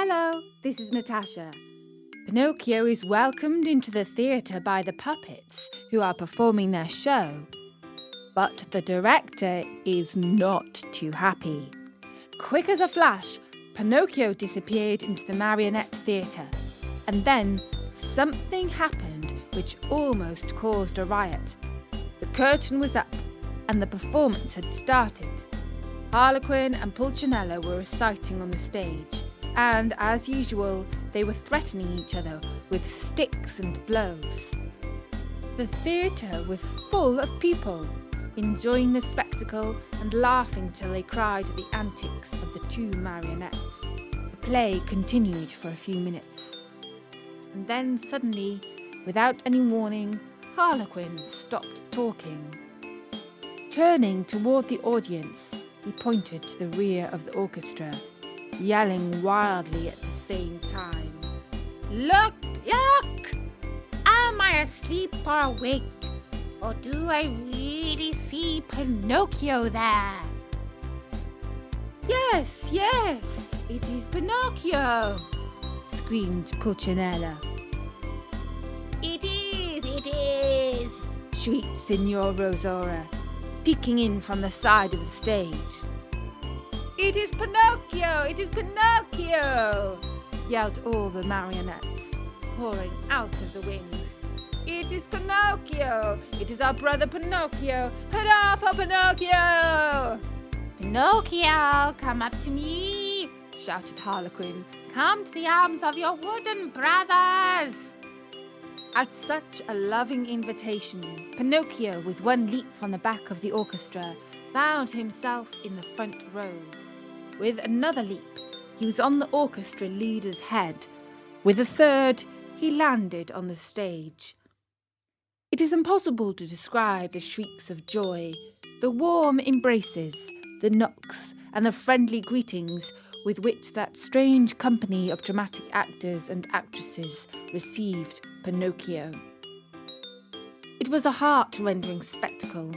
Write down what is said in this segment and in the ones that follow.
Hello, this is Natasha. Pinocchio is welcomed into the theatre by the puppets who are performing their show. But the director is not too happy. Quick as a flash, Pinocchio disappeared into the Marionette Theater. And then something happened which almost caused a riot. The curtain was up and the performance had started. Harlequin and Pulcinella were reciting on the stage, and as usual, they were threatening each other with sticks and blows. The theatre was full of people, enjoying the spectacle and laughing till they cried at the antics of the two marionettes. The play continued for a few minutes. And then suddenly, without any warning, Harlequin stopped talking. Turning toward the audience, he pointed to the rear of the orchestra, yelling wildly at the same time. Look! Look! Am I asleep or awake? Or do I really see Pinocchio there? Yes, it is Pinocchio! Screamed Pulcinella. It is! Shrieked Signora Rosaura, peeking in from the side of the stage. It is Pinocchio! It is Pinocchio! Yelled all the marionettes, pouring out of the wings. It is Pinocchio! It is our brother Pinocchio! Hurrah for Pinocchio! Pinocchio, come up to me! Shouted Harlequin. Come to the arms of your wooden brothers! At such a loving invitation, Pinocchio, with one leap from the back of the orchestra, found himself in the front rows. With another leap, he was on the orchestra leader's head. With a third, he landed on the stage. It is impossible to describe the shrieks of joy, the warm embraces, the knocks, and the friendly greetings with which that strange company of dramatic actors and actresses received Pinocchio. It was a heart-rending spectacle,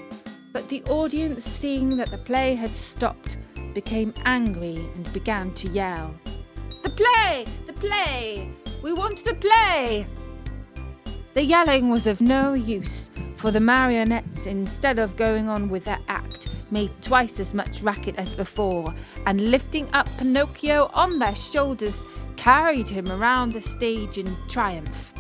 but the audience, seeing that the play had stopped, became angry and began to yell. The play! The play! We want the play! The yelling was of no use, for the marionettes, instead of going on with their act, made twice as much racket as before, and lifting up Pinocchio on their shoulders, carried him around the stage in triumph.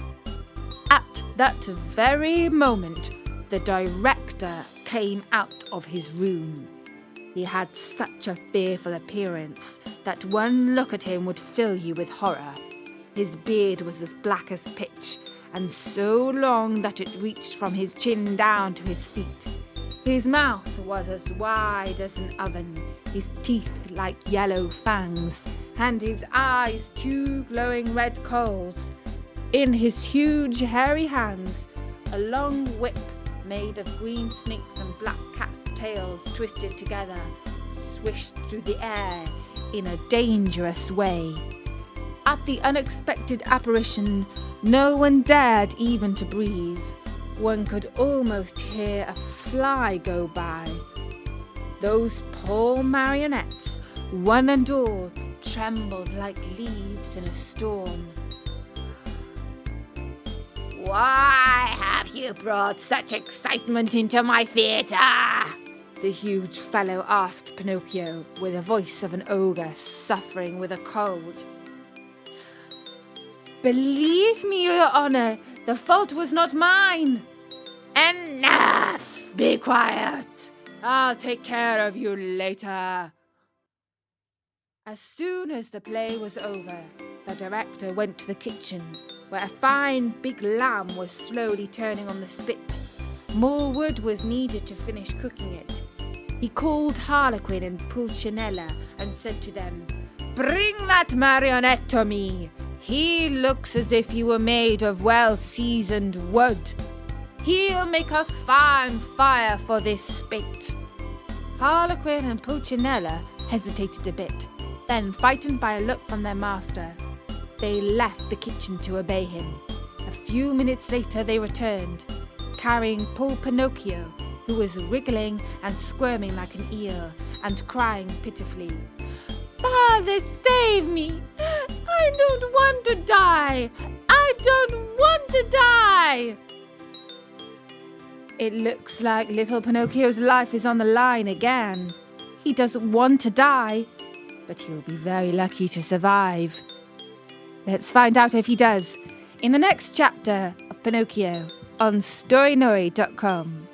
At that very moment, the director came out of his room. He had such a fearful appearance that one look at him would fill you with horror. His beard was as black as pitch, and so long that it reached from his chin down to his feet. His mouth was as wide as an oven, his teeth like yellow fangs, and his eyes two glowing red coals. In his huge hairy hands, a long whip made of green snakes and black cats' tails twisted together, swished through the air in a dangerous way. At the unexpected apparition, no one dared even to breathe. One could almost hear a fly go by. Those poor marionettes, one and all, trembled like leaves in a storm. Why have you brought such excitement into my theatre? The huge fellow asked Pinocchio with the voice of an ogre suffering with a cold. Believe me, Your Honor, the fault was not mine. Enough! Be quiet. I'll take care of you later. As soon as the play was over, the director went to the kitchen, where a fine big lamb was slowly turning on the spit. More wood was needed to finish cooking it. He called Harlequin and Pulcinella and said to them, "Bring that marionette to me. He looks as if he were made of well-seasoned wood. He'll make a fine fire for this spit." Harlequin and Pulcinella hesitated a bit. Then, frightened by a look from their master, they left the kitchen to obey him. A few minutes later they returned, carrying poor Pinocchio, who was wriggling and squirming like an eel and crying pitifully. "Father, save me! I to die! I don't want to die! It looks like little Pinocchio's life is on the line again. He doesn't want to die, but he'll be very lucky to survive. Let's find out if he does in the next chapter of Pinocchio on storynori.com.